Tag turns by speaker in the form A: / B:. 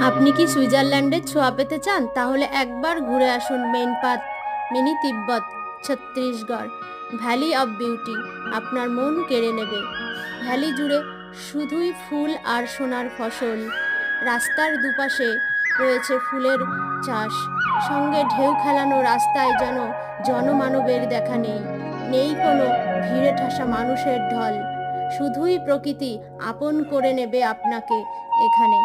A: আপনি কি সুইজারল্যান্ডের ছোঁয়া পেতে চান? তাহলে একবার ঘুরে আসুন Mainpat, mini Tibet, Chhattisgarh. Valley of beauty আপনার মন কেড়ে নেবে। ভ্যালি জুড়ে শুধুই ফুল আর সোনার ফসল। রাস্তার দুপাশে রয়েছে ফুলের চাষ, সঙ্গে ঢেউ খেলানো রাস্তায় যেন জনমানবের দেখা নেই। নেই কোনো ভিড়ে ঠাসা মানুষের ঢল। শুধুই প্রকৃতি আপন করে নেবে আপনাকে এখানে।